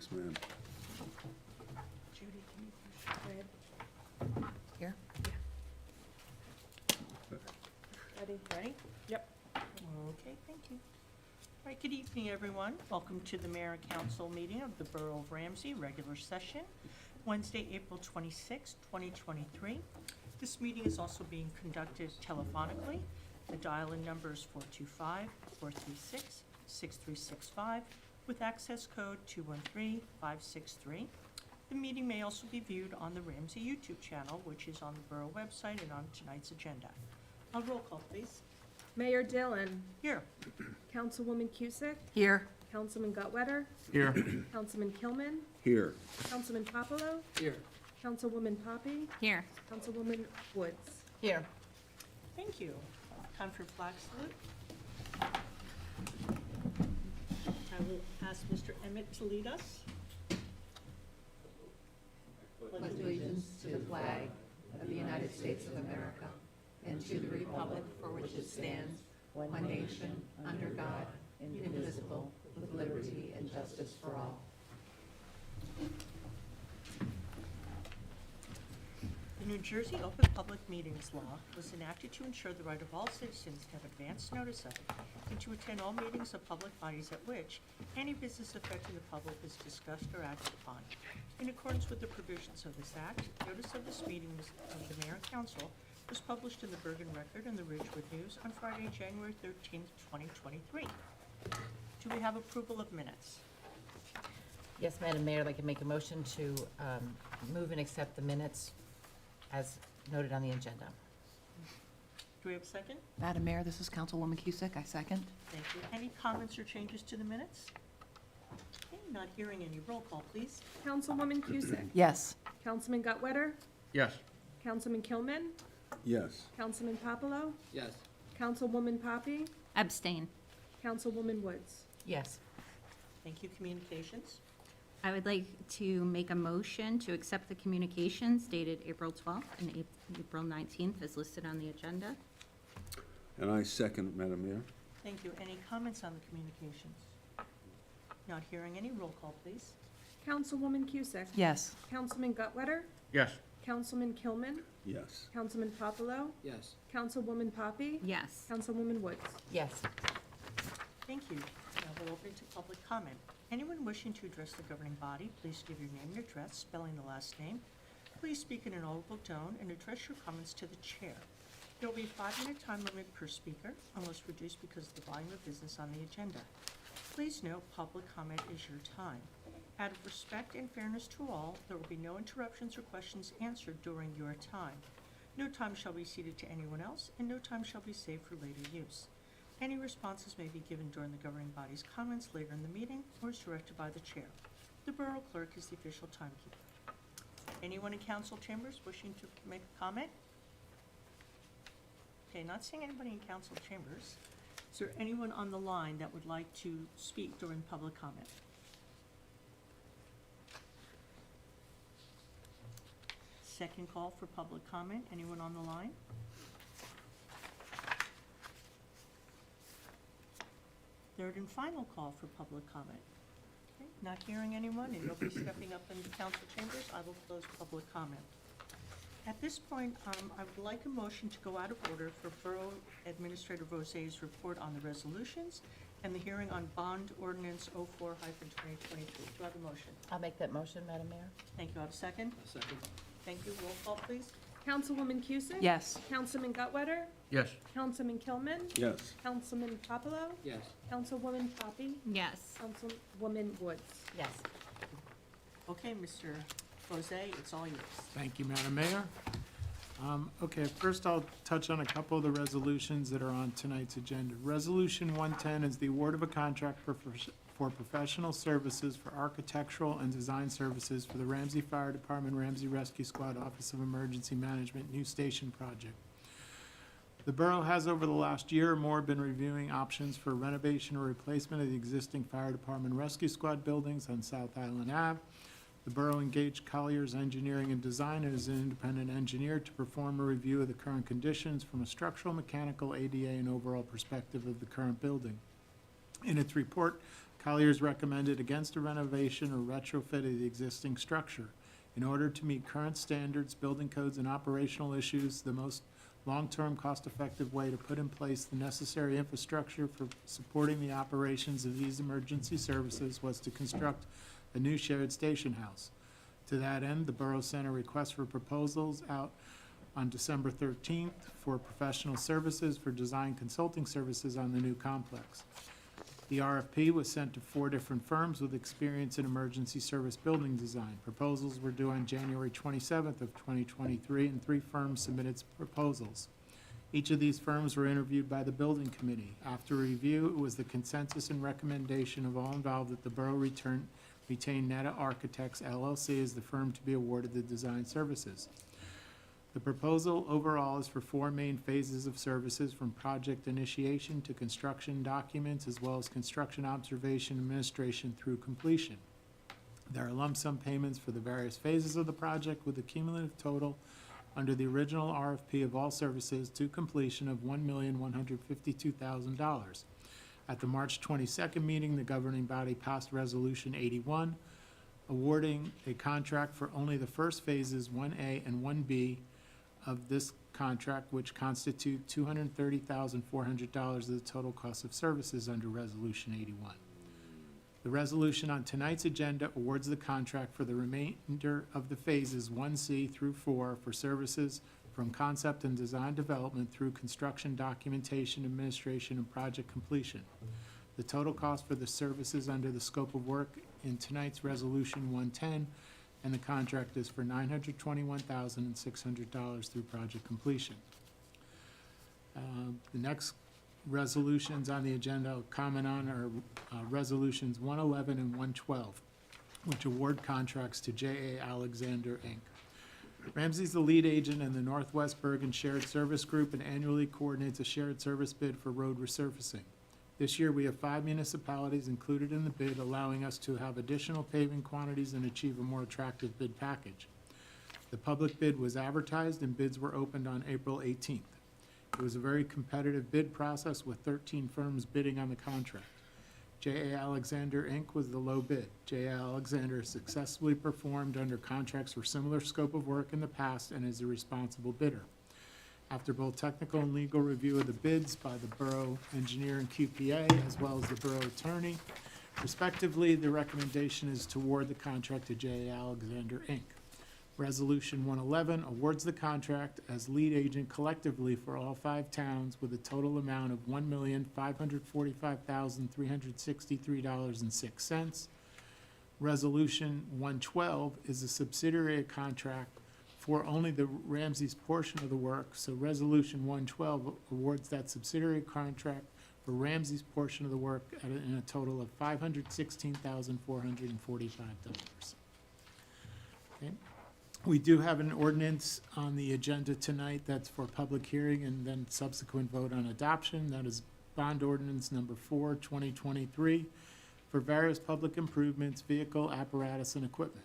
Yes, ma'am. Judy, can you push ahead? Here? Ready? Yep. Okay, thank you. All right, good evening, everyone. Welcome to the Mayor and Council meeting of the Borough of Ramsey, regular session, Wednesday, April 26, 2023. This meeting is also being conducted telephonically. The dial-in number is 425-436-6365 with access code 213563. The meeting may also be viewed on the Ramsey YouTube channel, which is on the Borough website and on tonight's agenda. Roll call, please. Mayor Dillon, Here. Councilwoman Cusick, Here. Councilman Gutwetter, Here. Councilman Kilman, Here. Councilman Popolo, Here. Councilwoman Poppy, Here. Councilwoman Woods. Here. Thank you. Time for flag salute. I will ask Mr. Emmett to lead us. Pledge allegiance to the flag of the United States of America and to the republic for which it stands, one nation, under God, indivisible, with liberty and justice for all. The New Jersey Open Public Meetings Law was enacted to ensure the right of all citizens to have advance notice of and to attend all meetings of public bodies at which any business affecting the public is discussed or acted upon. In accordance with the provisions of this act, notice of this meeting of the Mayor and Council was published in the Bergen Record and the Ridgewood News on Friday, January 13th, 2023. Do we have approval of minutes? Yes, Madam Mayor, I'd like to make a motion to move and accept the minutes as noted on the agenda. Do we have a second? Madam Mayor, this is Councilwoman Cusick. I second. Thank you. Any comments or changes to the minutes? Okay, not hearing any. Roll call, please. Councilwoman Cusick, Yes. Councilman Gutwetter, Yes. Councilman Kilman, Yes. Councilman Popolo, Yes. Councilwoman Poppy, Abstain. Councilwoman Woods. Yes. Thank you. Communications. I would like to make a motion to accept the communications dated April 12th and April 19th as listed on the agenda. And I second, Madam Mayor. Thank you. Any comments on the communications? Not hearing any. Roll call, please. Councilwoman Cusick, Yes. Councilman Gutwetter, Yes. Councilman Kilman, Yes. Councilman Popolo, Yes. Councilwoman Poppy, Yes. Councilwoman Woods. Yes. Thank you. Now we'll open to public comment. Anyone wishing to address the governing body, please give your name and address, spelling the last name. Please speak in an audible tone and address your comments to the chair. There will be a 5-minute time limit per speaker, unless reduced because of the volume of business on the agenda. Please note, public comment is your time. Out of respect and fairness to all, there will be no interruptions or questions answered during your time. No time shall be ceded to anyone else, and no time shall be saved for later use. Any responses may be given during the governing body's comments later in the meeting or as directed by the chair. The Borough Clerk is the official timekeeper. Anyone in council chambers wishing to make a comment? Okay, not seeing anybody in council chambers. Is there anyone on the line that would like to speak during public comment? Second call for public comment. Anyone on the line? Third and final call for public comment. Okay, not hearing anyone and nobody stepping up in the council chambers, I will close public comment. At this point, I would like a motion to go out of order for Borough Administrator Rose's report on the resolutions and the hearing on bond ordinance 04-2023. Do I have a motion? I'll make that motion, Madam Mayor. Thank you. I have a second? Second. Thank you. Roll call, please. Councilwoman Cusick? Yes. Councilman Gutwetter, Yes. Councilman Kilman, Yes. Councilman Popolo, Yes. Councilwoman Poppy, Yes. Councilwoman Woods. Yes. Okay, Mr. Rose, it's all yours. Thank you, Madam Mayor. Okay, first I'll touch on a couple of the resolutions that are on tonight's agenda. Resolution 110 is the award of a contract for professional services for architectural and design services for the Ramsey Fire Department, Ramsey Rescue Squad, Office of Emergency Management, New Station Project. The borough has over the last year or more been reviewing options for renovation or replacement of the existing Fire Department Rescue Squad buildings on South Island Ave. The borough engaged Collier's Engineering and Design as an independent engineer to perform a review of the current conditions from a structural, mechanical, ADA, and overall perspective of the current building. In its report, Colliers recommended against a renovation or retrofit of the existing structure. In order to meet current standards, building codes, and operational issues, the most long-term, cost-effective way to put in place the necessary infrastructure for supporting the operations of these emergency services was to construct a new shared station house. To that end, the Borough Center request for proposals out on December 13th for professional services for design consulting services on the new complex. The RFP was sent to 4 different firms with experience in emergency service building design. Proposals were due on January 27th of 2023, and 3 firms submitted proposals. Each of these firms were interviewed by the building committee. After review, it was the consensus and recommendation of all involved that the borough retain Netta Architects LLC as the firm to be awarded the design services. The proposal overall is for 4 main phases of services, from project initiation to construction documents, as well as construction observation administration through completion. There are lump sum payments for the various phases of the project, with a cumulative total under the original RFP of all services to completion of $1,152,000. At the March 22nd meeting, the governing body passed Resolution 81, awarding a contract for only the first phases 1A and 1B of this contract, which constitute $230,400 of the total cost of services under Resolution 81. The resolution on tonight's agenda awards the contract for the remainder of the phases 1C through 4 for services from concept and design development through construction documentation, administration, and project completion. The total cost for the services under the scope of work in tonight's Resolution 110, and the contract is for $921,600 through project completion. The next resolutions on the agenda I'll comment on are Resolutions 111 and 112, which award contracts to J.A. Alexander, Inc. Ramsey is the lead agent in the Northwest Bergen Shared Service Group and annually coordinates a shared service bid for road resurfacing. This year, we have 5 municipalities included in the bid, allowing us to have additional paving quantities and achieve a more attractive bid package. The public bid was advertised and bids were opened on April 18th. It was a very competitive bid process with 13 firms bidding on the contract. J.A. Alexander, Inc. was the low bid. J.A. Alexander successfully performed under contracts for similar scope of work in the past and is a responsible bidder. After both technical and legal review of the bids by the borough engineer and QPA, as well as the borough attorney, respectively, the recommendation is to award the contract to J.A. Alexander, Inc. Resolution 111 awards the contract as lead agent collectively for all 5 towns with a total amount of $1,545,363.06. Resolution 112 is a subsidiary contract for only the Ramsey's portion of the work, so Resolution 112 awards that subsidiary contract for Ramsey's portion of the work in a total of $516,445. Okay. We do have an ordinance on the agenda tonight that's for public hearing and then subsequent vote on adoption. That is bond ordinance number 4, 2023, for various public improvements, vehicle, apparatus, and equipment.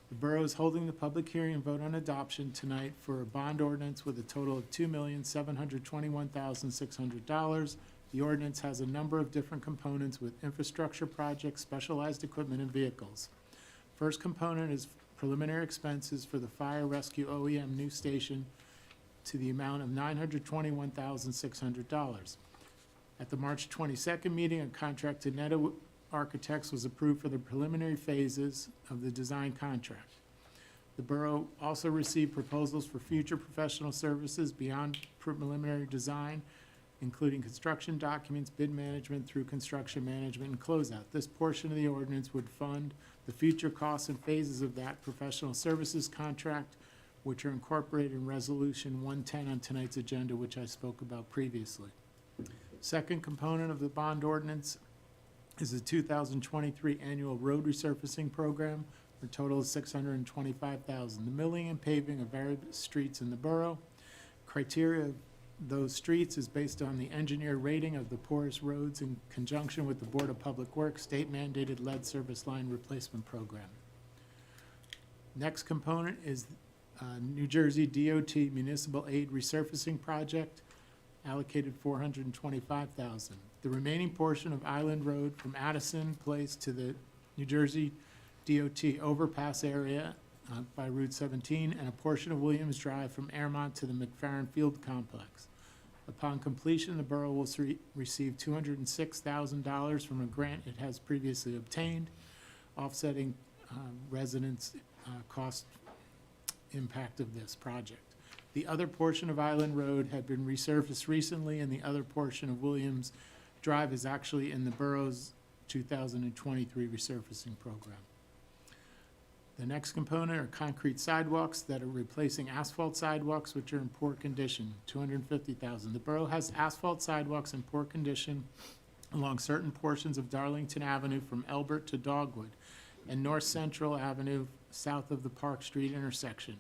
The borough is holding the public hearing and vote on adoption tonight for a bond ordinance with a total of $2,721,600. The ordinance has a number of different components with infrastructure projects, specialized equipment, and vehicles. First component is preliminary expenses for the fire rescue OEM new station to the amount of $921,600. At the March 22nd meeting, a contract to Netta Architects was approved for the preliminary phases of the design contract. The borough also received proposals for future professional services beyond preliminary design, including construction documents, bid management through construction management, and closeout. This portion of the ordinance would fund the future costs and phases of that professional services contract, which are incorporated in Resolution 110 on tonight's agenda, which I spoke about previously. Second component of the bond ordinance is the 2023 annual road resurfacing program, for a total of $625,000. The milling and paving of various streets in the borough. Criteria of those streets is based on the engineer rating of the poorest roads in conjunction with the Board of Public Works state-mandated lead service line replacement program. Next component is New Jersey DOT Municipal Aid Resurfacing Project, allocated $425,000. The remaining portion of Island Road from Addison Place to the New Jersey DOT overpass area by Route 17, and a portion of Williams Drive from Airmont to the McFarren Field Complex. Upon completion, the borough will receive $206,000 from a grant it has previously obtained, offsetting residents' cost impact of this project. The other portion of Island Road had been resurfaced recently, and the other portion of Williams Drive is actually in the borough's 2023 resurfacing program. The next component are concrete sidewalks that are replacing asphalt sidewalks which are in poor condition, $250,000. The borough has asphalt sidewalks in poor condition along certain portions of Darlington Avenue from Elbert to Dogwood and North Central Avenue south of the Park Street intersection.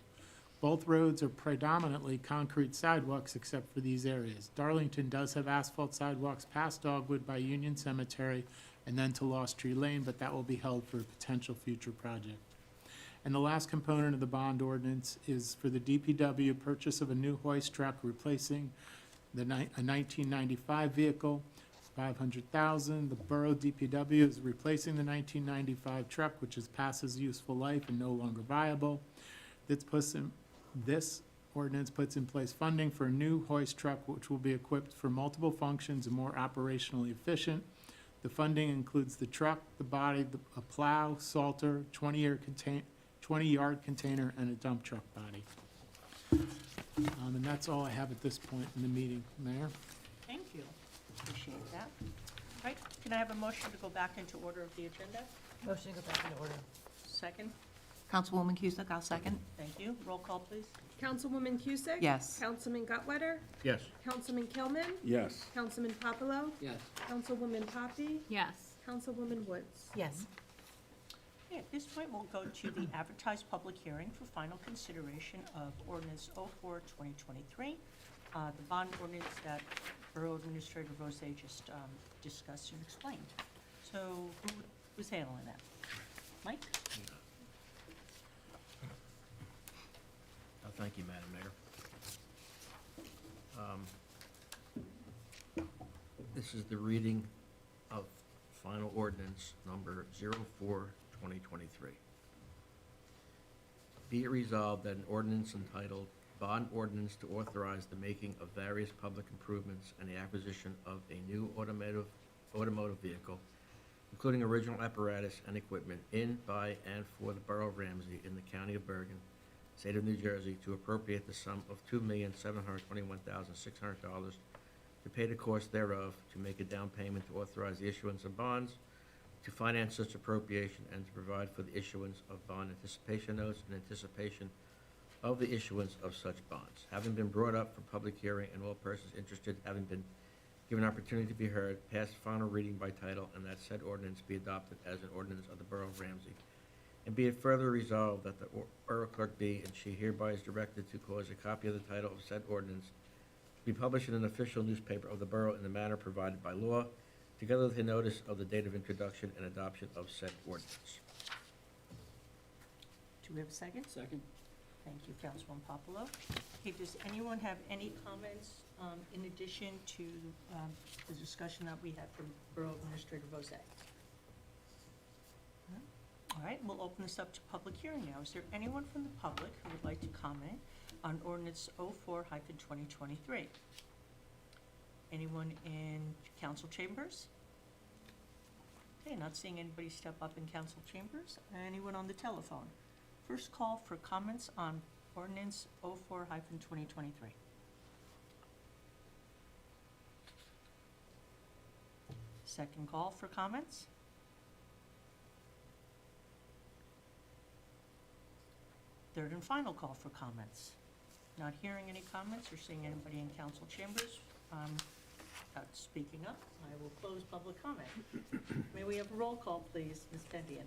Both roads are predominantly concrete sidewalks except for these areas. Darlington does have asphalt sidewalks past Dogwood by Union Cemetery and then to Lost Tree Lane, but that will be held for a potential future project. And the last component of the bond ordinance is for the DPW purchase of a new hoist truck replacing a 1995 vehicle, $500,000. The borough DPW is replacing the 1995 truck, which is past its useful life and no longer viable. This ordinance puts in place funding for a new hoist truck, which will be equipped for multiple functions and more operationally efficient. The funding includes the truck, the body, a plow, salter, 20-yard container, and a dump truck body. And that's all I have at this point in the meeting, Mayor. Thank you. Appreciate that. All right, can I have a motion to go back into order of the agenda? Motion to go back into order. Second, Councilwoman Cusick, I'll second. thank you. Roll call, please. Councilwoman Cusick? Yes. Councilman Gutwetter? Yes. Councilman Kilman? Yes. Councilman Popolo? Yes. Councilwoman Poppy? Yes. Councilwoman Woods? Yes. Okay, at this point, we'll go to the advertised public hearing for final consideration of ordinance 04-2023, the bond ordinance that Borough Administrator Rose just discussed and explained. So who's handling that? Mike? Thank you, Madam Mayor. This is the reading of final ordinance number 04-2023. Be it resolved that an ordinance entitled Bond Ordinance to Authorize the Making of Various Public Improvements and the Acquisition of a New Automotive Vehicle, including original apparatus and equipment in, by, and for the Borough of Ramsey in the County of Bergen, State of New Jersey, to appropriate the sum of $2,721,600 to pay the cost thereof, to make a down payment to authorize the issuance of bonds, to finance such appropriation, and to provide for the issuance of bond anticipation notes in anticipation of the issuance of such bonds. Having been brought up for public hearing and all persons interested having been given opportunity to be heard, passed final reading by title, and that said ordinance be adopted as an ordinance of the Borough of Ramsey. And be it further resolved that the Borough Clerk be, and she hereby is directed to cause a copy of the title of said ordinance to be published in an official newspaper of the Borough in the manner provided by law, together with a notice of the date of introduction and adoption of said ordinance. Do we have a second? Second. Thank you, Councilwoman Popolo. Okay, does anyone have any comments in addition to the discussion that we had from Borough Administrator Rose? No? All right, we'll open this up to public hearing now. Is there anyone from the public who would like to comment on ordinance 04-2023? Anyone in council chambers? Okay, not seeing anybody step up in council chambers. Anyone on the telephone? First call for comments on ordinance 04-2023. Second call for comments. Third and final call for comments. Not hearing any comments or seeing anybody in council chambers speaking up, I will close public comment. May we have a roll call, please, Ms. Pendian?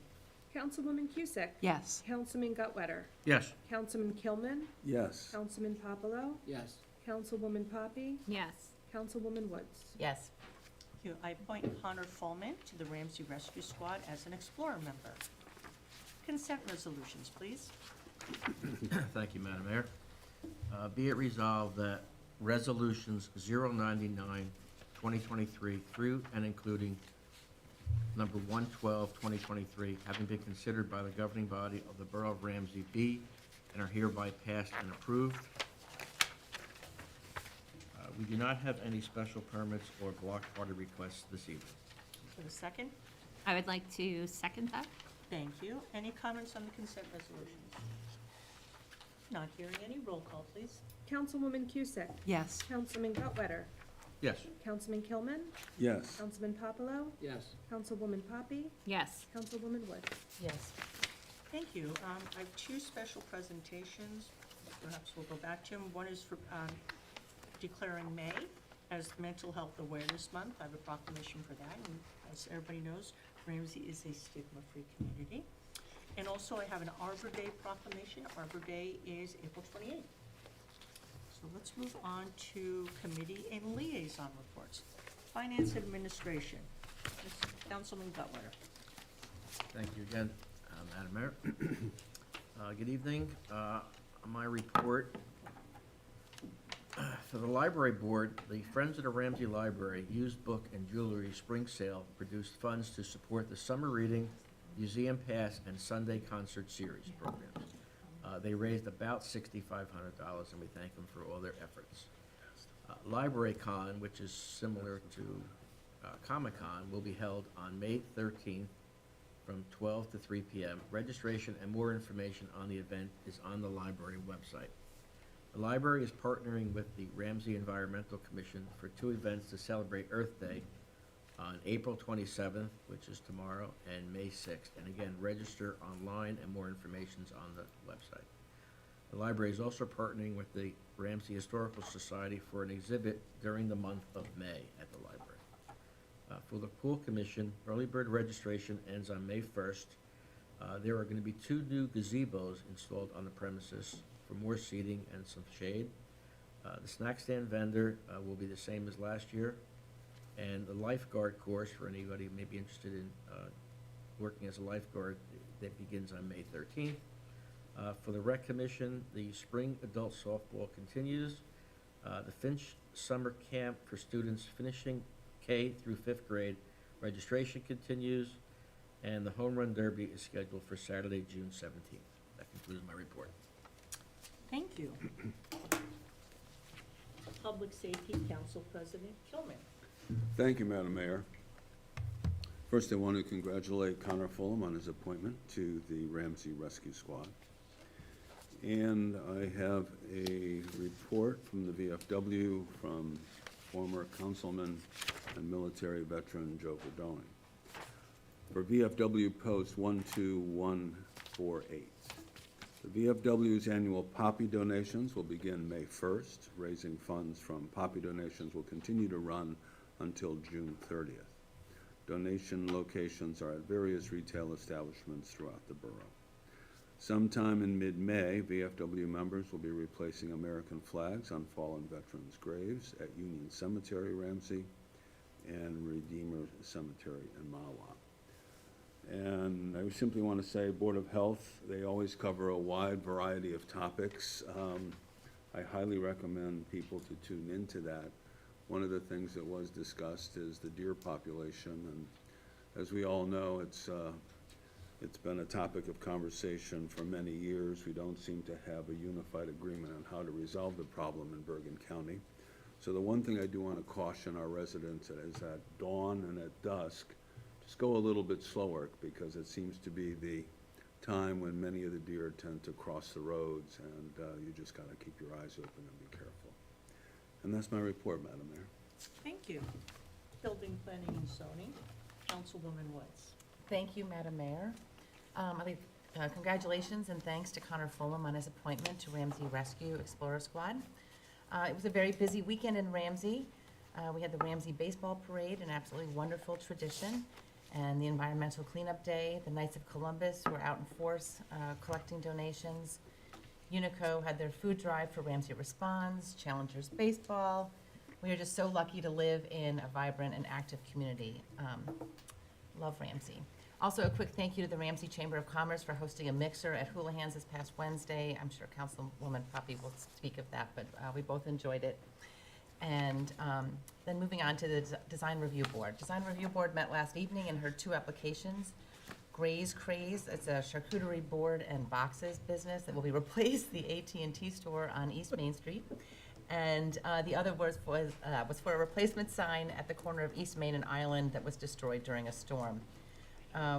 Councilwoman Cusick? Yes. Councilman Gutwetter? Yes. Councilman Kilman? Yes. Councilman Popolo? Yes. Councilwoman Poppy? Yes. Councilwoman Woods? Yes. Thank you. I appoint Connor Fulman to the Ramsey Rescue Squad as an Explorer member. Consent resolutions, please. Thank you, Madam Mayor. Be it resolved that resolutions 099-2023 2023 through and including number 1/12/2023, having been considered by the governing body of the Borough of Ramsey, be and are hereby passed and approved. We do not have any special permits or block party requests this evening. For a second? I would like to second that. Thank you. Any comments on the consent resolutions? Not hearing any. Roll call, please. Councilwoman Cusick? Yes. Councilman Gutwetter? Yes. Councilman Kilman? Yes. Councilman Papalo? Yes. Councilwoman Poppy? Yes. Councilwoman Woods? Yes. Thank you. I have two special presentations. Perhaps we'll go back to them. One is for declaring May as Mental Health Awareness Month. I have a proclamation for that. And as everybody knows, Ramsey is a stigma-free community. And also, I have an Arbor Day proclamation. Arbor Day is April 28th. So let's move on to committee and liaison reports. Finance Administration. Councilman Gutwetter. Thank you again, Madam Mayor. Good evening. My report, for the library board, the Friends of the Ramsey Library Used Book and Jewelry Spring Sale produced funds to support the summer reading, museum pass, and Sunday concert series programs. They raised about $6,500, and we thank them for all their efforts. Library Con, which is similar to Comic-Con, will be held on May 13th from 12 to 3 p.m. Registration and more information on the event is on the library website. The library is partnering with the Ramsey Environmental Commission for two events to celebrate Earth Day on April 27th, which is tomorrow, and May 6th. And again, register online and more information is on the website. The library is also partnering with the Ramsey Historical Society for an exhibit during the month of May at the library. For the pool commission, early bird registration ends on May 1st. There are going to be 2 new gazebos installed on the premises for more seating and some shade. The snack stand vendor will be the same as last year. And the lifeguard course, for anybody who may be interested in working as a lifeguard, that begins on May 13th. For the rec commission, the spring adult softball continues. The Finch Summer Camp for students finishing K through 5th grade registration continues. And the Home Run Derby is scheduled for Saturday, June 17th. That concludes my report. Thank you. Public Safety Council President Kilman. Thank you, Madam Mayor. First, I want to congratulate Connor Fulham on his appointment to the Ramsey Rescue Squad. And I have a report from the VFW from former councilman and military veteran Joe Verdoni. For VFW Post 12148. The VFW's annual poppy donations will begin May 1st. Raising funds from poppy donations will continue to run until June 30th. Donation locations are at various retail establishments throughout the borough. Sometime in mid-May, VFW members will be replacing American flags on fallen veterans' graves at Union Cemetery, Ramsey, and Redeemer Cemetery in Mawa. And I simply want to say, Board of Health, they always cover a wide variety of topics. I highly recommend people to tune into that. One of the things that was discussed is the deer population, and as we all know, it's been a topic of conversation for many years. We don't seem to have a unified agreement on how to resolve the problem in Bergen County. So the one thing I do want to caution our residents is at dawn and at dusk, just go a little bit slower, because it seems to be the time when many of the deer tend to cross the roads, and you just got to keep your eyes open and be careful. And that's my report, Madam Mayor. Thank you. Building, Planning, and Zoning, Councilwoman Woods. Thank you, Madam Mayor. Congratulations and thanks to Connor Fulham on his appointment to Ramsey Rescue Explorer Squad. It was a very busy weekend in Ramsey. We had the Ramsey Baseball Parade, an absolutely wonderful tradition, and the Environmental Cleanup Day. The Knights of Columbus were out in force collecting donations. Unico had their food drive for Ramsey Responds, Challengers Baseball. We are just so lucky to live in a vibrant and active community. Love Ramsey. Also, a quick thank you to the Ramsey Chamber of Commerce for hosting a mixer at Houlihan's this past Wednesday. I'm sure Councilwoman Poppy will speak of that, but we both enjoyed it. And then moving on to the Design Review Board. Design Review Board met last evening and heard 2 applications. Gray's Craze, it's a charcuterie board and boxes business that will be replaced the AT&T store on East Main Street. And the other was for a replacement sign at the corner of East Main and Island that was destroyed during a storm.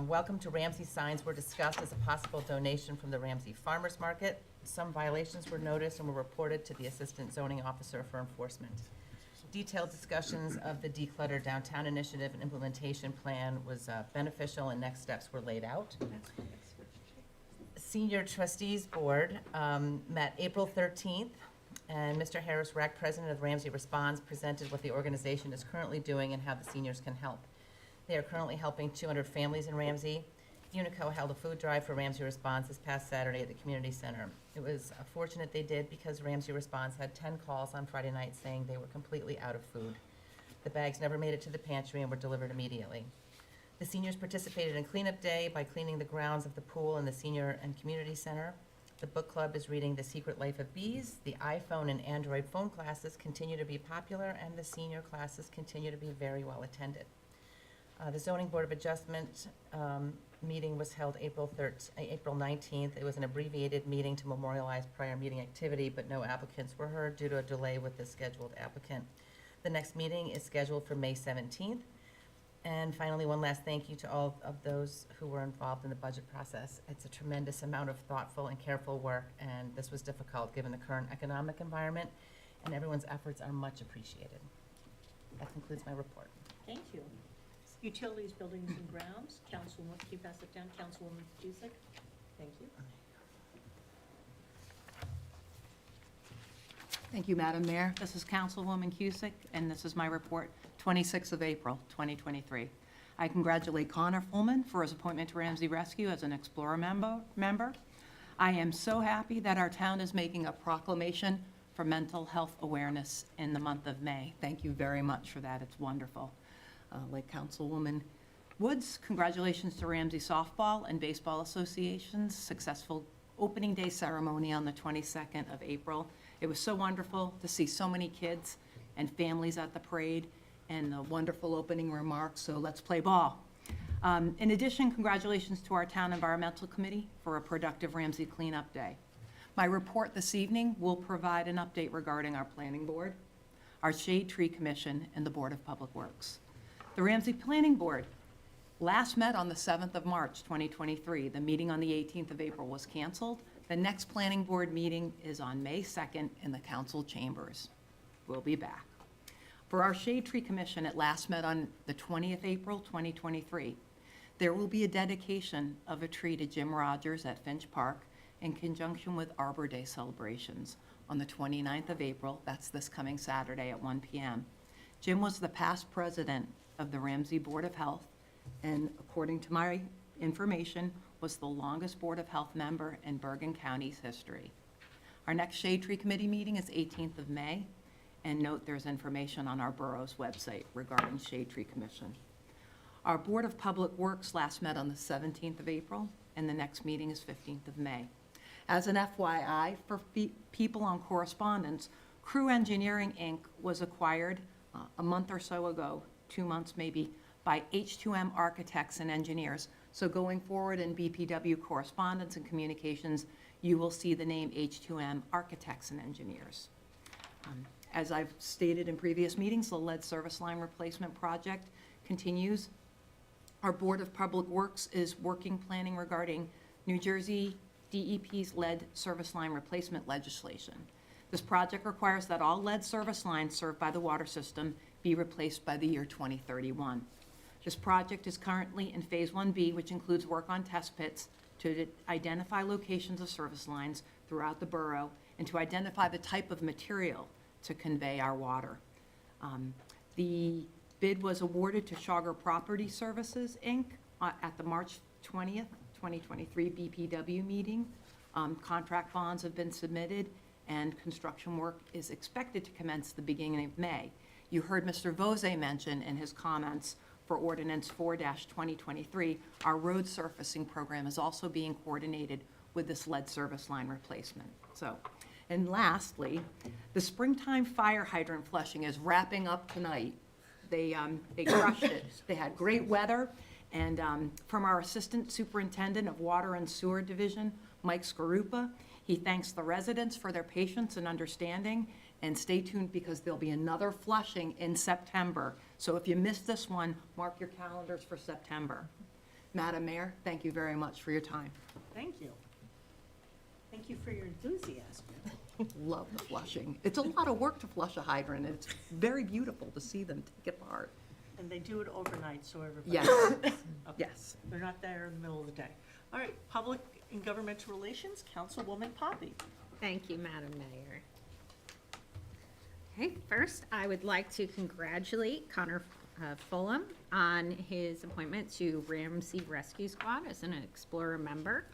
Welcome to Ramsey signs were discussed as a possible donation from the Ramsey Farmers Market. Some violations were noticed and were reported to the Assistant Zoning Officer for Enforcement. Detailed discussions of the Declutter Downtown Initiative and Implementation Plan was beneficial, and next steps were laid out. Senior Trustees Board met April 13th, and Mr. Harris Rack, President of Ramsey Responds, presented what the organization is currently doing and how the seniors can help. They are currently helping 200 families in Ramsey. Unico held a food drive for Ramsey Responds this past Saturday at the community center. It was fortunate they did because Ramsey Responds had 10 calls on Friday night saying they were completely out of food. The bags never made it to the pantry and were delivered immediately. The seniors participated in cleanup day by cleaning the grounds of the pool in the senior and community center. The book club is reading The Secret Life of Bees. The iPhone and Android phone classes continue to be popular, and the senior classes continue to be very well attended. The Zoning Board of Adjustment meeting was held April 19th. It was an abbreviated meeting to memorialize prior meeting activity, but no applicants were heard due to a delay with the scheduled applicant. The next meeting is scheduled for May 17th. And finally, one last thank you to all of those who were involved in the budget process. It's a tremendous amount of thoughtful and careful work, and this was difficult given the current economic environment, and everyone's efforts are much appreciated. That concludes my report. Thank you. Utilities, Buildings and Grounds, Councilwoman, can you pass it down, Councilwoman Cusick? Thank you. Thank you, Madam Mayor. This is Councilwoman Cusick, and this is my report, 26th of April, 2023. I congratulate Connor Fullman for his appointment to Ramsey Rescue as an Explorer member. I am so happy that our town is making a proclamation for mental health awareness in the month of May. Thank you very much for that. It's wonderful. Like Councilwoman Woods, congratulations to Ramsey Softball and Baseball Association's successful opening day ceremony on the 22nd of April. It was so wonderful to see so many kids and families at the parade and the wonderful opening remarks, so let's play ball. In addition, congratulations to our Town Environmental Committee for a productive Ramsey Cleanup Day. My report this evening will provide an update regarding our Planning Board, our Shade Tree Commission, and the Board of Public Works. The Ramsey Planning Board last met on the 7th of March, 2023. The meeting on the 18th of April was canceled. The next Planning Board meeting is on May 2nd in the council chambers. We'll be back. For our Shade Tree Commission, it last met on the 20th of April, 2023. There will be a dedication of a tree to Jim Rogers at Finch Park in conjunction with Arbor Day celebrations on the 29th of April. That's this coming Saturday at 1 p.m. Jim was the past president of the Ramsey Board of Health, and according to my information, was the longest Board of Health member in Bergen County's history. Our next Shade Tree Committee meeting is 18th of May, and note there's information on our borough's website regarding Shade Tree Commission. Our Board of Public Works last met on the 17th of April, and the next meeting is 15th of May. As an FYI, for people on correspondence, Crew Engineering, Inc. was acquired a month or so ago, 2 months maybe, by H2M Architects and Engineers. So going forward in BPW correspondence and communications, you will see the name H2M Architects and Engineers. As I've stated in previous meetings, the lead service line replacement project continues. Our Board of Public Works is working planning regarding New Jersey DEP's lead service line replacement legislation. This project requires that all lead service lines served by the water system be replaced by the year 2031. This project is currently in Phase 1B, which includes work on test pits to identify locations of service lines throughout the borough and to identify the type of material to convey our water. The bid was awarded to Shogger Property Services, Inc. At the March 20th, 2023 BPW meeting. Contract bonds have been submitted, and construction work is expected to commence the beginning of May. You heard Mr. Vose mention in his comments for Ordinance 4-2023, our road surfacing program is also being coordinated with this lead service line replacement. So And lastly, the springtime fire hydrant flushing is wrapping up tonight. They crushed it. They had great weather, and from our Assistant Superintendent of Water and Sewer Division, Mike Skarupa, he thanks the residents for their patience and understanding, and stay tuned because there'll be another flushing in September. So if you missed this one, mark your calendars for September. Madam Mayor, thank you very much for your time. Thank you. Thank you for your enthusiasm. Love the flushing. It's a lot of work to flush a hydrant, and it's very beautiful to see them take it apart. And they do it overnight, so everybody. Yes, Okay. yes. They're not there in the middle of the day. All right, Public and Governmental Relations, Councilwoman Poppy. Thank you, Madam Mayor. Okay, first, I would like to congratulate Connor Fulham on his appointment to Ramsey Rescue Squad as an Explorer member.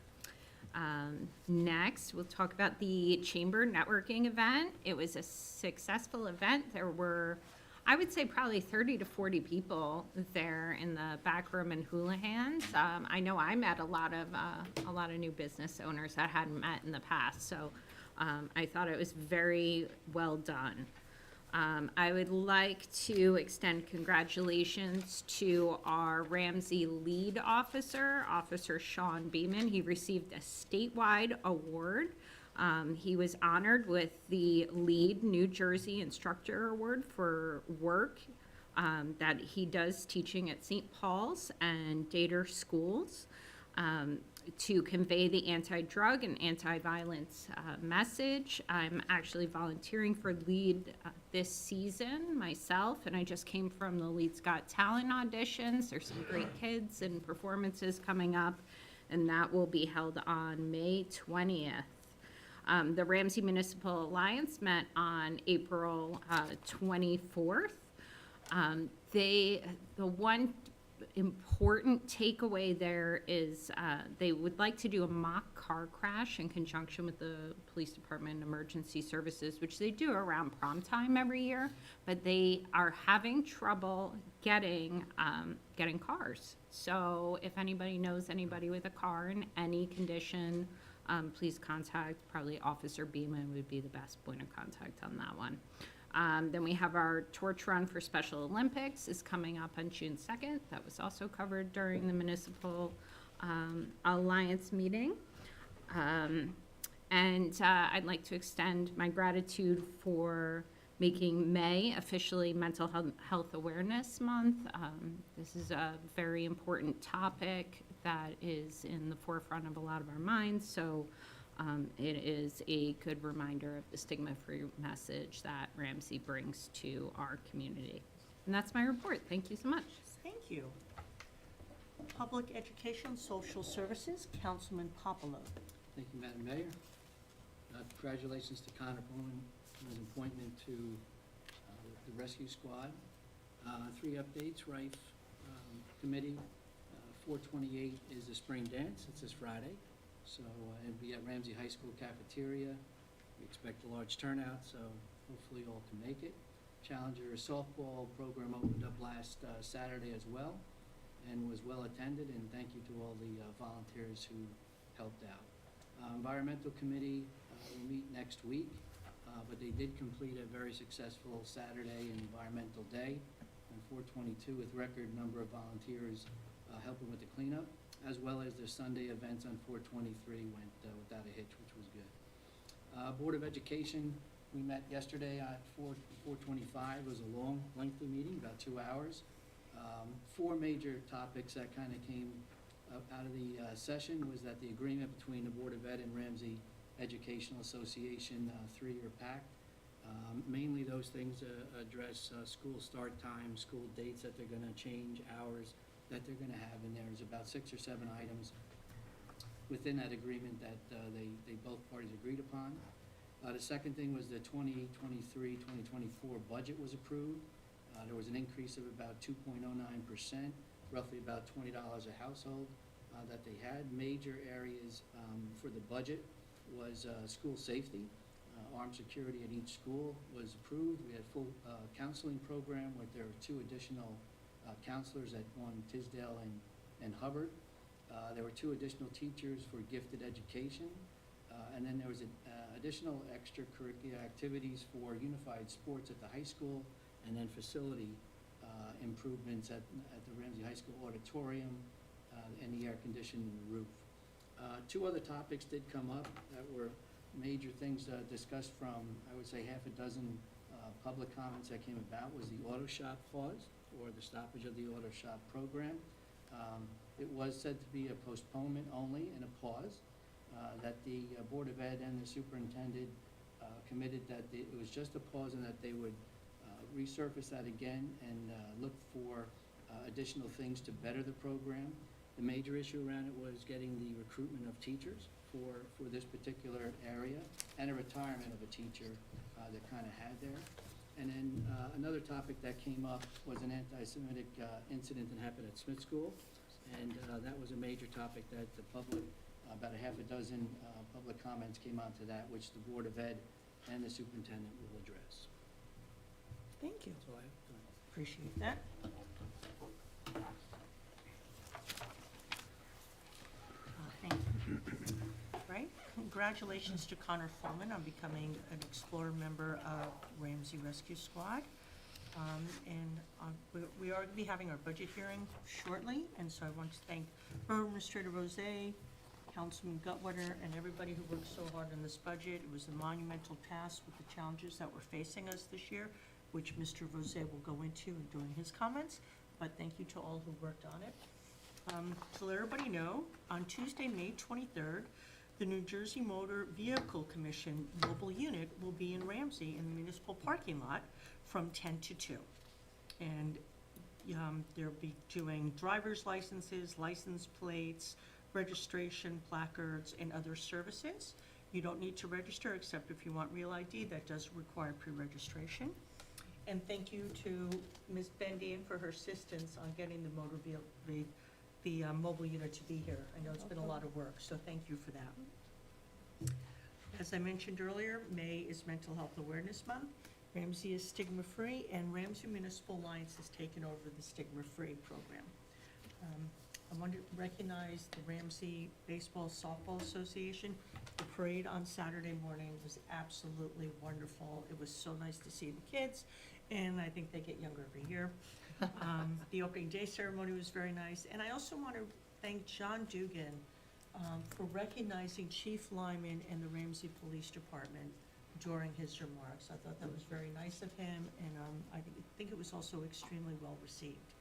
Next, we'll talk about the Chamber Networking event. It was a successful event. There were, I would say, probably 30 to 40 people there in the back room in Houlihan's. I know I met a lot of new business owners that I hadn't met in the past, so I thought it was very well done. I would like to extend congratulations to our Ramsey lead officer, Officer Sean Beeman. He received a statewide award. He was honored with the Lead New Jersey Instructor Award for work that he does teaching at St. Paul's and Dater schools. To convey the anti-drug and anti-violence message. I'm actually volunteering for LEAD this season myself, and I just came from the Lead's Got Talent auditions. There's some great kids and performances coming up, and that will be held on May 20th. The Ramsey Municipal Alliance met on April 24th. The one important takeaway there is they would like to do a mock car crash in conjunction with the Police Department and Emergency Services, which they do around prom time every year, but they are having trouble getting cars. So if anybody knows anybody with a car in any condition, please contact, probably Officer Beeman would be the best point of contact on that one. Then we have our torch run for Special Olympics is coming up on June 2nd. That was also covered during the Municipal Alliance meeting. I'd like to extend my gratitude for making May officially Mental Health Awareness Month. This is a very important topic that is in the forefront of a lot of our minds. So it is a good reminder of the stigma-free message that Ramsey brings to our community. And that's my report. Thank you so much. Thank you. Public Education Social Services, Councilman Popolo. Thank you, Madam Mayor. Congratulations to Connor Bowman on his appointment to the Rescue Squad. 3 updates, Rife Committee. 4/28 is the spring dance. It's this Friday. So it'll be at Ramsey High School cafeteria. We expect a large turnout, so hopefully all can make it. Challenger softball program opened up last Saturday as well and was well attended, and thank you to all the volunteers who helped out. Environmental Committee will meet next week, but they did complete a very successful Saturday Environmental Day on 4/22 with record number of volunteers helping with the cleanup, as well as the Sunday events on 4/23 went without a hitch, which was good. Board of Education, we met yesterday at 4/25. It was a long, lengthy meeting, about 2 hours. 4 major topics that kind of came up out of the session was that the agreement between the Board of Ed and Ramsey Educational Association 3-year pact. Mainly those things address school start time, school dates that they're going to change, hours that they're going to have in there. There's about 6 or 7 items within that agreement that they both parties agreed upon. The second thing was the 2023-2024 budget was approved. There was an increase of about 2.09%, roughly about $20 a household that they had. Major areas for the budget was school safety. Armed security at each school was approved. We had full counseling program where there were 2 additional counselors at one Tisdale and Hubbard. There were 2 additional teachers for gifted education. And then there was additional extracurricular activities for unified sports at the high school, and then facility improvements at the Ramsey High School auditorium and the air conditioning in the roof. Two other topics did come up that were major things discussed from, I would say, half a dozen public comments that came about was the auto shop pause, or the stoppage of the auto shop program. It was said to be a postponement only and a pause, that the Board of Ed and the superintendent committed that it was just a pause and that they would resurface that again and look for additional things to better the program. The major issue around it was getting the recruitment of teachers for this particular area, and a retirement of a teacher that kind of had there. And then another topic that came up was an anti-Semitic incident that happened at Smith School, and that was a major topic that the public, about a half a dozen public comments came onto that, which the Board of Ed and the superintendent will address. Thank you. That's all I have tonight. Appreciate that. Thank you. Right, congratulations to Connor Fullman on becoming an Explorer member of Ramsey Rescue Squad. We are going to be having our budget hearing shortly, and so I want to thank Borough Administrator Rose, Councilman Gutwetter, and everybody who worked so hard on this budget. It was a monumental task with the challenges that were facing us this year, which Mr. Rose will go into during his comments, but thank you to all who worked on it. To let everybody know, on Tuesday, May 23rd, the New Jersey Motor Vehicle Commission mobile unit will be in Ramsey in the municipal parking lot from 10 to 2. And they'll be doing driver's licenses, license plates, registration, placards, and other services. You don't need to register except if you want real ID. That does require pre-registration. And thank you to Ms. Bendian for her assistance on getting the mobile unit to be here. I know it's been a lot of work, so thank you for that. As I mentioned earlier, May is Mental Health Awareness Month. Ramsey is stigma-free, and Ramsey Municipal Alliance has taken over the stigma-free program. I want to recognize the Ramsey Baseball Softball Association. The parade on Saturday morning was absolutely wonderful. It was so nice to see the kids, and I think they get younger every year. The opening day ceremony was very nice, and I also want to thank John Dugan for recognizing Chief Lyman and the Ramsey Police Department during his remarks. I thought that was very nice of him, and I think it was also extremely well received.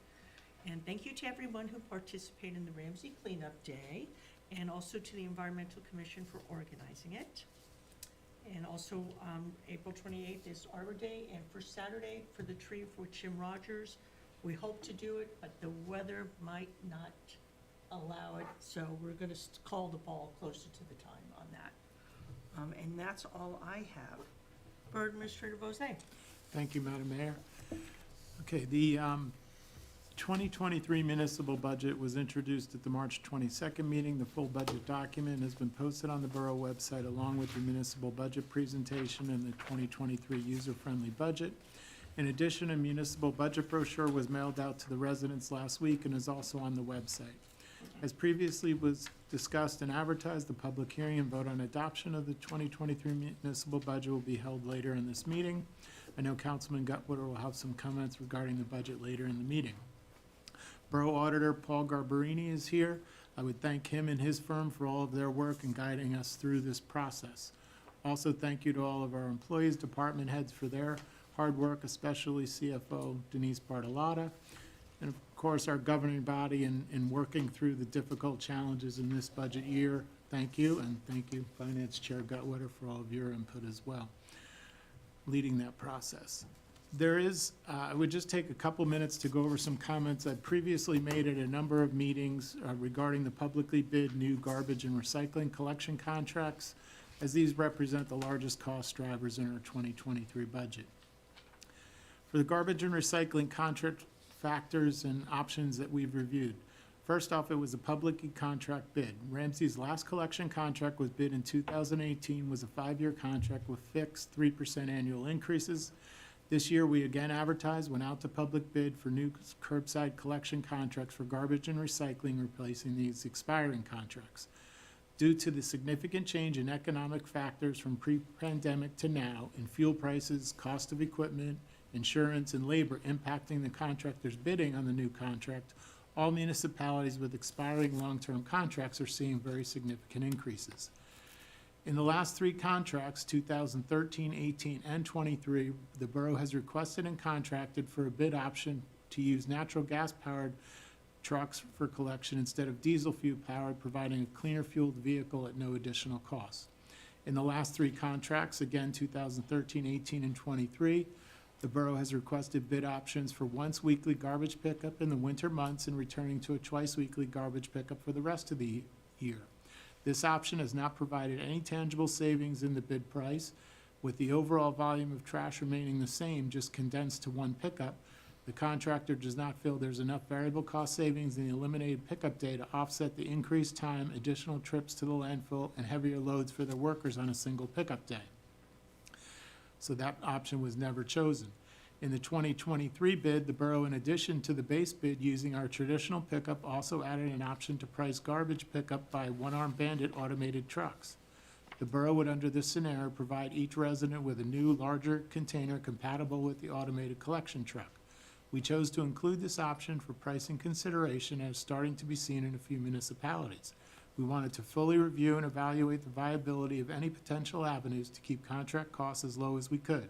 And thank you to everyone who participated in the Ramsey Cleanup Day, and also to the Environmental Commission for organizing it. And also, April 28th is Arbor Day, and for Saturday, for the tree for Jim Rogers, we hope to do it, but the weather might not allow it, so we're gonna call the ball closer to the time on that. And that's all I have. Borough Administrator Bose. Thank you, Madam Mayor. Okay, the 2023 municipal budget was introduced at the March 22nd meeting. The full budget document has been posted on the Borough website along with the municipal budget presentation and the 2023 user-friendly budget. In addition, a municipal budget brochure was mailed out to the residents last week and is also on the website. As previously was discussed and advertised, the public hearing and vote on adoption of the 2023 municipal budget will be held later in this meeting. I know Councilman Gutwetter will have some comments regarding the budget later in the meeting. Borough Auditor Paul Garbarini is here. I would thank him and his firm for all of their work in guiding us through this process. Also, thank you to all of our employees, department heads for their hard work, especially CFO Denise Bartolotta, and of course, our governing body in working through the difficult challenges in this budget year. Thank you, and thank you, Finance Chair Gutwetter, for all of your input as well, leading that process. I would just take a couple minutes to go over some comments I previously made at a number of meetings regarding the publicly bid new garbage and recycling collection contracts, as these represent the largest cost drivers in our 2023 budget. For the garbage and recycling contract factors and options that we've reviewed. First off, it was a public contract bid. Ramsey's last collection contract was bid in 2018, was a 5-year contract with fixed 3% annual increases. This year, we again advertised, went out to public bid for new curbside collection contracts for garbage and recycling, replacing these expiring contracts. Due to the significant change in economic factors from pre-pandemic to now in fuel prices, cost of equipment, insurance, and labor impacting the contractors bidding on the new contract, all municipalities with expiring long-term contracts are seeing very significant increases. In the last three contracts, 2013, 18, and 23, the borough has requested and contracted for a bid option to use natural gas-powered trucks for collection instead of diesel fuel-powered, providing a cleaner fueled vehicle at no additional cost. In the last three contracts, again 2013, 18, and 23, the borough has requested bid options for once-weekly garbage pickup in the winter months and returning to a twice-weekly garbage pickup for the rest of the year. This option has not provided any tangible savings in the bid price, with the overall volume of trash remaining the same, just condensed to one pickup. The contractor does not feel there's enough variable cost savings in the eliminated pickup day to offset the increased time, additional trips to the landfill, and heavier loads for their workers on a single pickup day. So that option was never chosen. In the 2023 bid, the borough, in addition to the base bid using our traditional pickup, also added an option to price garbage pickup by one-armed bandit automated trucks. The borough would, under this scenario, provide each resident with a new, larger container compatible with the automated collection truck. We chose to include this option for pricing consideration as starting to be seen in a few municipalities. We wanted to fully review and evaluate the viability of any potential avenues to keep contract costs as low as we could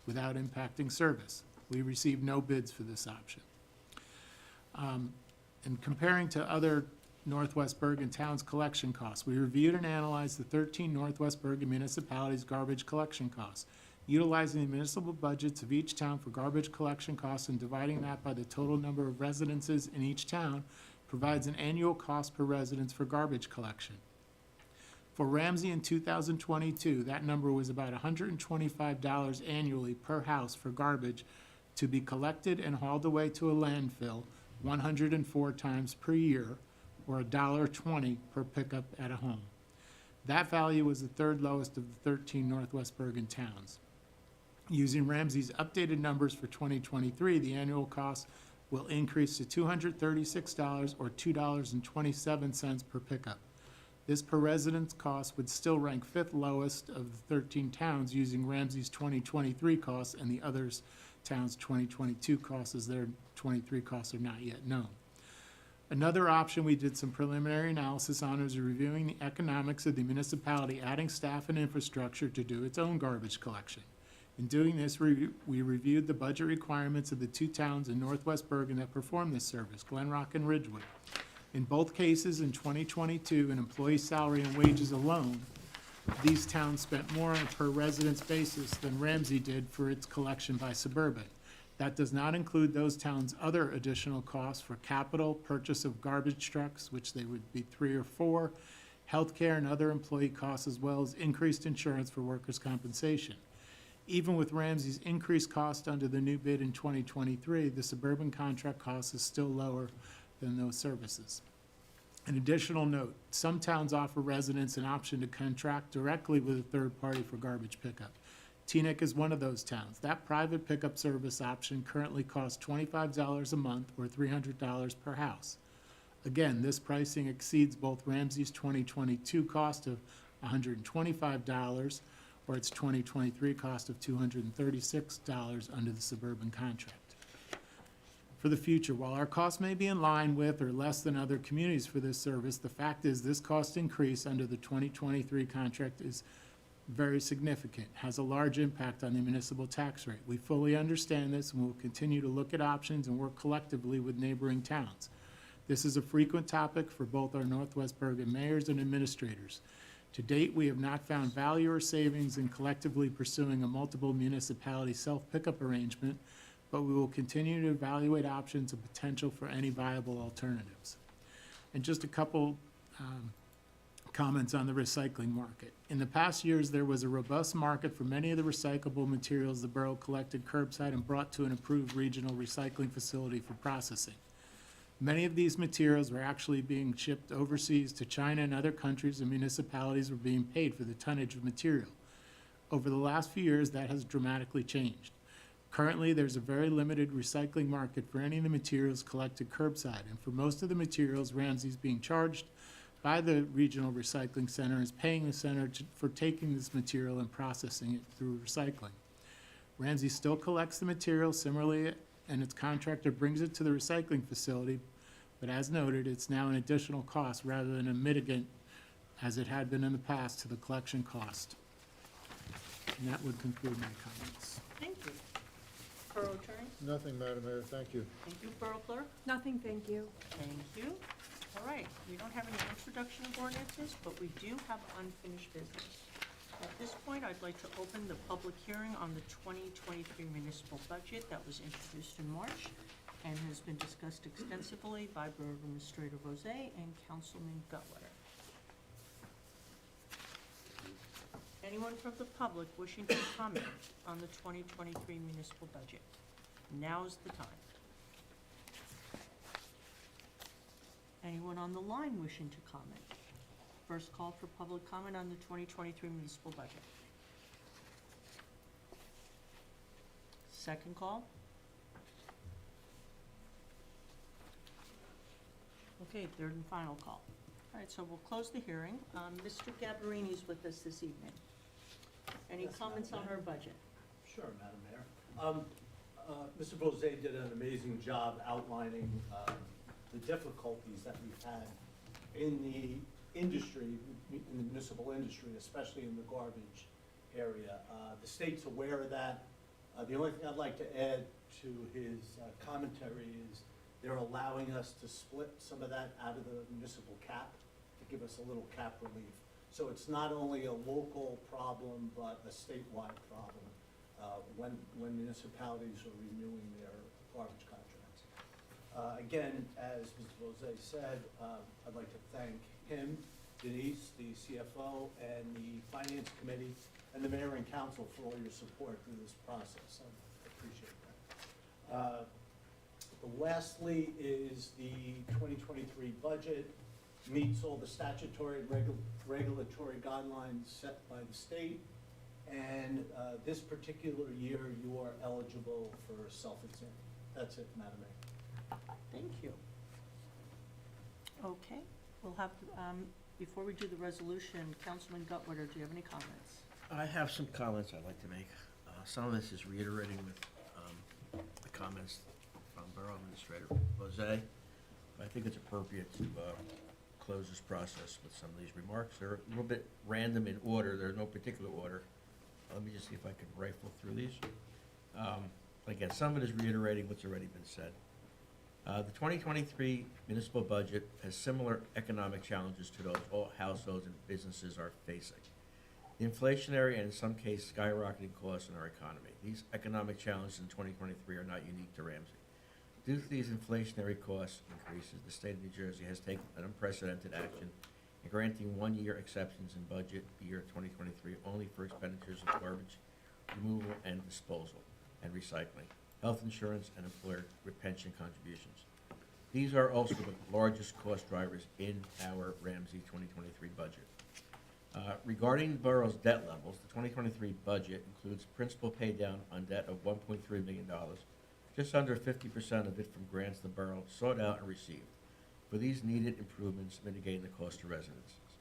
without impacting service. We received no bids for this option. And comparing to other Northwest Bergen towns' collection costs, we reviewed and analyzed the 13 Northwest Bergen municipalities' garbage collection costs. Utilizing the municipal budgets of each town for garbage collection costs and dividing that by the total number of residences in each town provides an annual cost per residence for garbage collection. For Ramsey in 2022, that number was about $125 annually per house for garbage to be collected and hauled away to a landfill 104 times per year, or $1.20 per pickup at a home. That value was the third lowest of the 13 Northwest Bergen towns. Using Ramsey's updated numbers for 2023, the annual cost will increase to $236 or $2.27 per pickup. This per residence cost would still rank fifth lowest of the 13 towns using Ramsey's 2023 costs and the others towns' 2022 costs, as their 23 costs are not yet known. Another option we did some preliminary analysis on is reviewing the economics of the municipality adding staff and infrastructure to do its own garbage collection. In doing this, we reviewed the budget requirements of the two towns in Northwest Bergen that perform this service, Glen Rock and Ridgewood. In both cases, in 2022, in employee salary and wages alone, these towns spent more on a per residence basis than Ramsey did for its collection by Suburban. That does not include those towns' other additional costs for capital, purchase of garbage trucks, which they would be 3 or 4, healthcare and other employee costs, as well as increased insurance for workers' compensation. Even with Ramsey's increased cost under the new bid in 2023, the Suburban contract cost is still lower than those services. An additional note, some towns offer residents an option to contract directly with a third party for garbage pickup. Teaneck is one of those towns. That private pickup service option currently costs $25 a month or $300 per house. Again, this pricing exceeds both Ramsey's 2022 cost of $125 or its 2023 cost of $236 under the Suburban contract. For the future, while our costs may be in line with or less than other communities for this service, the fact is this cost increase under the 2023 contract is very significant, has a large impact on the municipal tax rate. We fully understand this and will continue to look at options and work collectively with neighboring towns. This is a frequent topic for both our Northwest Bergen mayors and administrators. To date, we have not found value or savings in collectively pursuing a multiple municipality self-pickup arrangement, but we will continue to evaluate options and potential for any viable alternatives. And just a couple comments on the recycling market. In the past years, there was a robust market for many of the recyclable materials the borough collected curbside and brought to an approved regional recycling facility for processing. Many of these materials were actually being shipped overseas to China and other countries, and municipalities were being paid for the tonnage of material. Over the last few years, that has dramatically changed. Currently, there's a very limited recycling market for any of the materials collected curbside, and for most of the materials, Ramsey's being charged by the regional recycling center is paying the center for taking this material and processing it through recycling. Ramsey still collects the material similarly, and its contractor brings it to the recycling facility, but as noted, it's now an additional cost rather than a mitigant, as it had been in the past, to the collection cost. And that would conclude my comments. Thank you. Borough Attorney? Nothing, Madam Mayor, thank you. Thank you. Borough Clerk? Nothing, thank you. Thank you. All right, we don't have any introduction of ordinances, but we do have unfinished business. At this point, I'd like to open the public hearing on the 2023 municipal budget that was introduced in March and has been discussed extensively by Borough Administrator Rosé and Councilman Gutwetter. Anyone from the public wishing to comment on the 2023 municipal budget? Now's the time. Anyone on the line wishing to comment? First call for public comment on the 2023 municipal budget. Second call. Okay, third and final call. All right, so we'll close the hearing. Mr. Gabarini's with us this evening. Any Yes, comments on Madam our budget? Sure, Madam Mayor. Mr. Rosé did an amazing job outlining the difficulties that we've had in the industry, in the municipal industry, especially in the garbage area. The state's aware of that. The only thing I'd like to add to his commentary is they're allowing us to split some of that out of the municipal cap to give us a little cap relief. So it's not only a local problem, but a statewide problem when municipalities are renewing their garbage contracts. Again, as Mr. Rosé said, I'd like to thank him, Denise, the CFO, and the Finance Committee, and the Mayor and Council for all your support through this process. I appreciate that. Lastly is the 2023 budget meets all the statutory and regulatory guidelines set by the state. And this particular year, you are eligible for self-exam. That's it, Madam Mayor. Thank you. Okay, we'll have, before we do the resolution, Councilman Gutwetter, do you have any comments? I have some comments I'd like to make. Some of this is reiterating with the comments from Borough Administrator Rosé. I think it's appropriate to close this process with some of these remarks. They're a little bit random in order. There's no particular order. Let me just see if I can rifle through these. Again, some of it is reiterating what's already been said. The 2023 municipal budget has similar economic challenges to those all households and businesses are facing. The inflationary and in some cases skyrocketing costs in our economy. These economic challenges in 2023 are not unique to Ramsey. Due to these inflationary cost increases, the state of New Jersey has taken an unprecedented action in granting one-year exceptions in budget year 2023 only for expenditures of garbage removal and disposal and recycling, health insurance, and employer pension contributions. These are also the largest cost drivers in our Ramsey 2023 budget. Regarding the borough's debt levels, the 2023 budget includes principal pay down on debt of $1.3 million, just under 50% of it from grants the borough sought out and received for these needed improvements mitigating the cost to residences.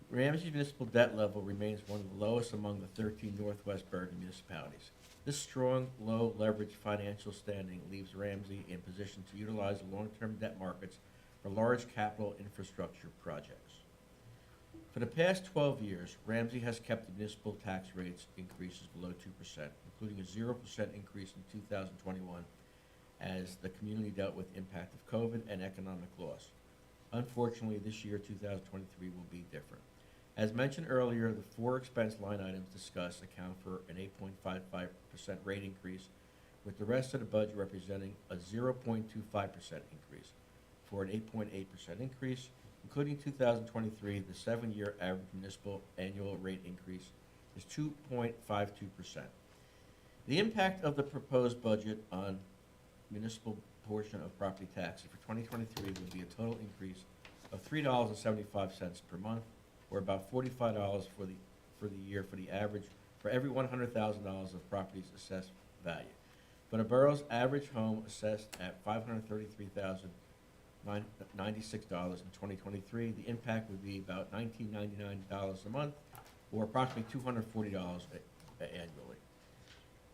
Ramsey's municipal debt level remains one of the lowest among the 13 Northwest Bergen municipalities. This strong, low leverage financial standing leaves Ramsey in position to utilize the long-term debt markets for large capital infrastructure projects. For the past 12 years, Ramsey has kept the municipal tax rates increases below 2%, including a 0% increase in 2021 as the community dealt with the impact of COVID and economic loss. Unfortunately, this year, 2023, will be different. As mentioned earlier, the four expense line items discussed account for an 8.55% rate increase, with the rest of the budget representing a 0.25% increase. For an 8.8% increase, including 2023, the 7-year average municipal annual rate increase is 2.52%. The impact of the proposed budget on municipal portion of property taxes for 2023 would be a total increase of $3.75 per month, or about $45 for the year for the average for every $100,000 of property's assessed value. For the borough's average home assessed at $533,000 $96 in 2023. The impact would be about $19.99 a month, or approximately $240 annually.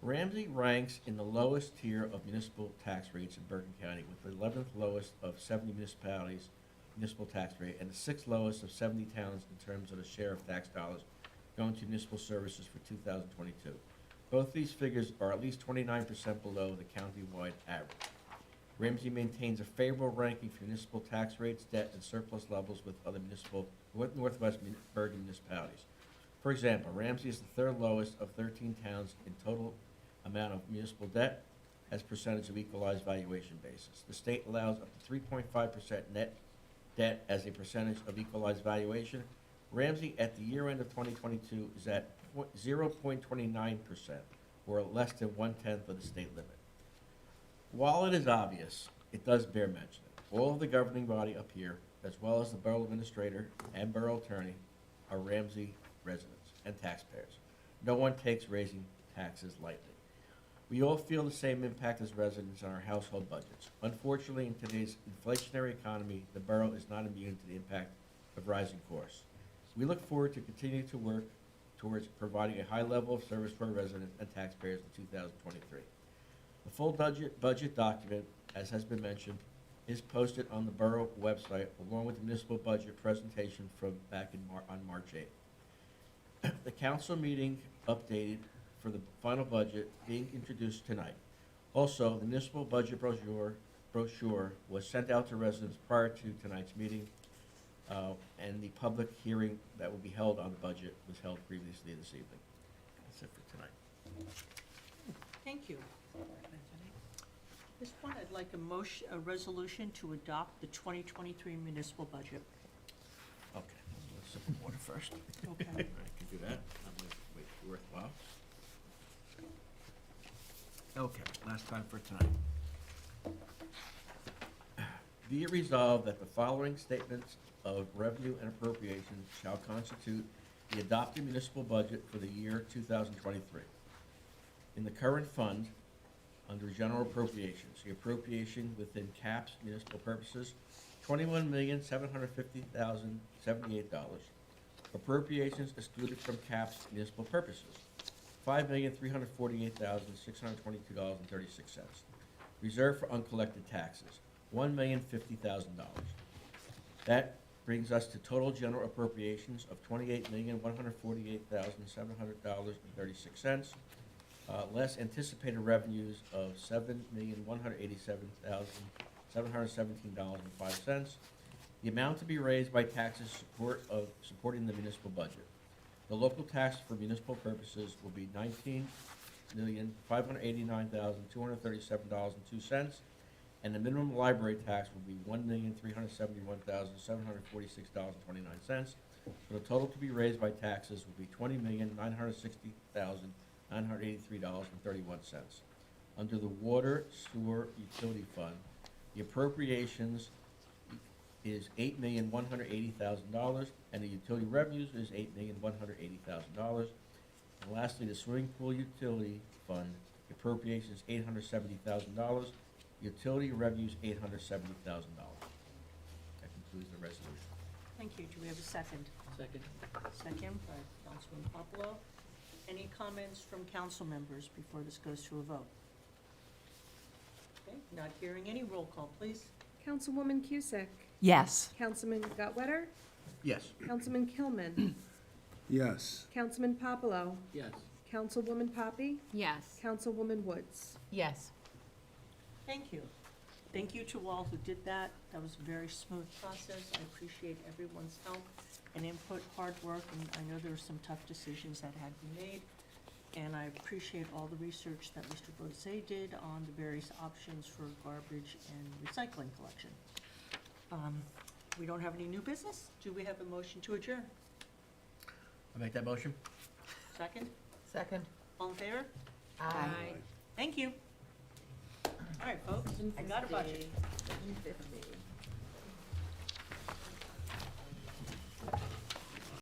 Ramsey ranks in the lowest tier of municipal tax rates in Bergen County, with the 11th lowest of 70 municipalities municipal tax rate, and the 6th lowest of 70 towns in terms of the share of tax dollars going to municipal services for 2022. Both these figures are at least 29% below the county-wide average. Ramsey maintains a favorable ranking for municipal tax rates, debt, and surplus levels with other Northwest Bergen municipalities. For example, Ramsey is the third lowest of 13 towns in total amount of municipal debt as percentage of equalized valuation basis. The state allows up to 3.5% net debt as a percentage of equalized valuation. Ramsey at the year end of 2022 is at 0.29%, or less than 1/10 of the state limit. While it is obvious, it does bear mentioning. All of the governing body up here, as well as the borough administrator and borough attorney, are Ramsey residents and taxpayers. No one takes raising taxes lightly. We all feel the same impact as residents on our household budgets. Unfortunately, in today's inflationary economy, the borough is not immune to the impact of rising costs. We look forward to continuing to work towards providing a high level of service for our residents and taxpayers in 2023. The full budget document, as has been mentioned, is posted on the borough website, along with the municipal budget presentation from back on March 8th. The council meeting updated for the final budget being introduced tonight. Also, the municipal budget brochure was sent out to residents prior to tonight's meeting, and the public hearing that will be held on the budget was held previously this evening. That's it for tonight. Thank you. At this point, I'd like a resolution to adopt the 2023 municipal budget. Okay, let's sip some water first. Okay. I can do that. I'm going to wait for worthwhile. Okay, last time for tonight. Be it resolved that the following statements of revenue and appropriation shall constitute the adopted municipal budget for the year 2023. In the current fund, under general appropriations, the appropriation within caps municipal purposes, $21,750,078. Appropriations excluded from caps municipal purposes, $5,348,622.36. Reserved for uncollected taxes, $1,050,000. That brings us to total general appropriations of $28,148,700.36. Less anticipated revenues of $7,187,717.05. The amount to be raised by taxes supporting the municipal budget. The local tax for municipal purposes will be $19,589,237.02, and the minimum library tax will be $1,371,746.29. For the total to be raised by taxes will be $20,960,983.31. Under the Water Sewer Utility Fund, the appropriations is $8,180,000, and the utility revenues is $8,180,000. And lastly, the Swimming Pool Utility Fund, the appropriation is $870,000, utility revenues $870,000. That concludes the resolution. Thank you. Do we have a second? Second. Second by Councilman Popolo. Any comments from council members before this goes to a vote? Okay, not hearing any. Roll call, please. Councilwoman Cusick. Yes. Councilman Gutwetter. Yes. Councilman Kilman. Yes. Councilman Popolo. Yes. Councilwoman Poppy. Yes. Councilwoman Woods. Yes. Thank you. Thank you to all who did that. That was a very smooth process. I appreciate everyone's help and input, hard work, and I know there were some tough decisions that had to be made. And I appreciate all the research that Mr. Bose did on the various options for garbage and recycling collection. We don't have any new business. Do we have a motion to adjourn? I make that motion? Second? Second. All in favor? Aye. Thank you. All right, folks, I got a budget. 750.